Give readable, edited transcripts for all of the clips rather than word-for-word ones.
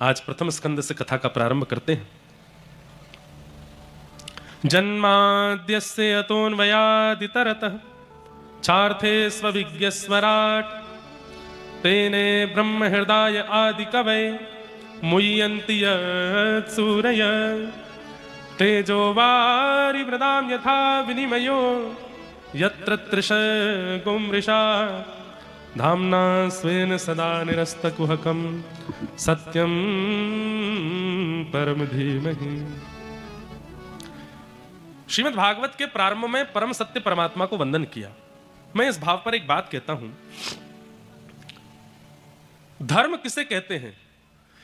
आज प्रथम स्कंद से कथा का प्रारंभ करते हैं। जन्माद्यस्य यतोऽन्वयादितरतः चार्थे स्वविज्ञस्वराट् तेने ब्रह्म हृदय आदि कवये मुह्यन्ति यत्सूरयः तेजो वारिमृदां यथा विनिमयो यत्र त्रिशर्गो मृषा धाम्ना स्वेन सदा निरस्तकुहकं सत्यं परम धीमहि। श्रीमद् भागवत के प्रारंभ में परम सत्य परमात्मा को वंदन किया। मैं इस भाव पर एक बात कहता हूं, धर्म किसे कहते हैं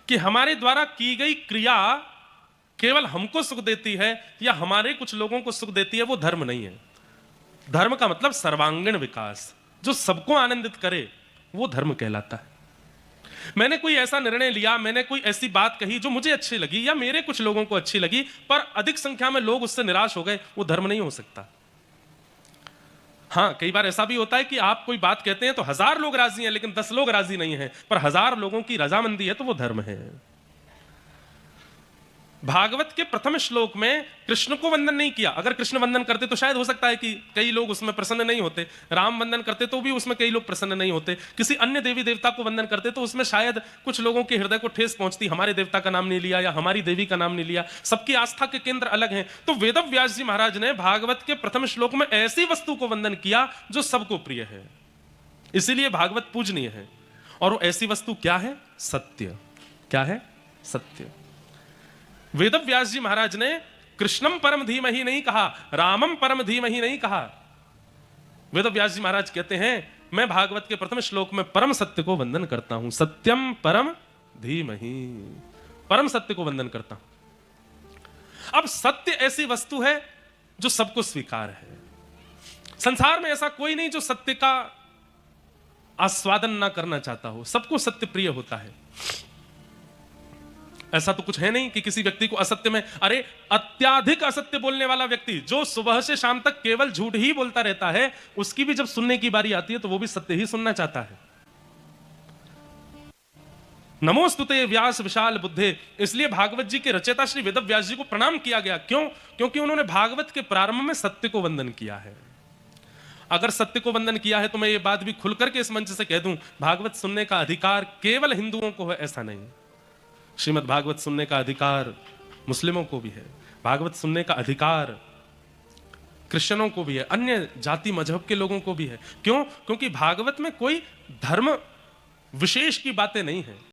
कि हमारे द्वारा की गई क्रिया केवल हमको सुख देती है या हमारे कुछ लोगों को सुख देती है, वो धर्म नहीं है। धर्म का मतलब सर्वांगीण विकास, जो सबको आनंदित करे, वो धर्म कहलाता है। मैंने कोई ऐसा निर्णय लिया, मैंने कोई ऐसी बात कही जो मुझे अच्छी लगी या मेरे कुछ लोगों को अच्छी लगी, पर अधिक संख्या में लोग उससे निराश हो गए, वो धर्म नहीं हो सकता। हाँ, कई बार ऐसा भी होता है कि आप कोई बात कहते हैं तो 1000 लोग राजी हैं लेकिन 10 लोग राजी नहीं हैं, पर 1000 लोगों की रजामंदी है तो वो धर्म है। भागवत के प्रथम श्लोक में कृष्ण को वंदन नहीं किया। अगर कृष्ण वंदन करते तो शायद हो सकता है कि कई लोग उसमें प्रसन्न नहीं होते। राम वंदन करते तो भी उसमें कई लोग प्रसन्न नहीं होते। किसी अन्य देवी देवता को वंदन करते तो उसमें शायद कुछ लोगों के हृदय को ठेस पहुंचती, हमारे देवता का नाम नहीं लिया या हमारी देवी का नाम नहीं लिया। सबकी आस्था के केंद्र अलग हैं। तो वेदव्यास जी महाराज ने भागवत के प्रथम श्लोक में ऐसी वस्तु को वंदन किया जो सबको प्रिय है, इसीलिए भागवत पूजनीय है। और वो ऐसी वस्तु क्या है? सत्य। क्या है? सत्य। वेदव्यास जी महाराज ने कृष्णम परम धीमहि नहीं कहा, रामम परम धीमहि नहीं कहा। वेदव्यास जी महाराज कहते हैं, मैं भागवत के प्रथम श्लोक में परम सत्य को वंदन करता हूं। सत्यम परम धीमहि, परम सत्य को वंदन करता हूं। अब सत्य ऐसी वस्तु है जो सबको स्वीकार है। संसार में ऐसा कोई नहीं जो सत्य का आस्वादन ना करना चाहता हो। सबको सत्य प्रिय होता है। ऐसा तो कुछ है नहीं कि किसी व्यक्ति को असत्य में, अरे अत्याधिक असत्य बोलने वाला व्यक्ति जो सुबह से शाम तक केवल झूठ ही बोलता रहता है, उसकी भी जब सुनने की बारी आती है तो वो भी सत्य ही सुनना चाहता है। नमोस्तुते व्यास विशाल बुद्धे, इसलिए भागवत जी के रचयिता श्री वेदव्यास जी को प्रणाम किया गया। क्यों? क्योंकि उन्होंने भागवत के प्रारंभ में सत्य को वंदन किया है। अगर सत्य को वंदन किया है तो मैं ये बात भी खुलकर के इस मंच से कह दूं, भागवत सुनने का अधिकार केवल हिंदुओं को है ऐसा नहीं। श्रीमद् भागवत सुनने का अधिकार मुस्लिमों को भी है। भागवत सुनने का अधिकार क्रिश्चियनों को भी है, अन्य जाति मजहब के लोगों को भी है। क्यों? क्योंकि भागवत में कोई धर्म विशेष की बातें नहीं है।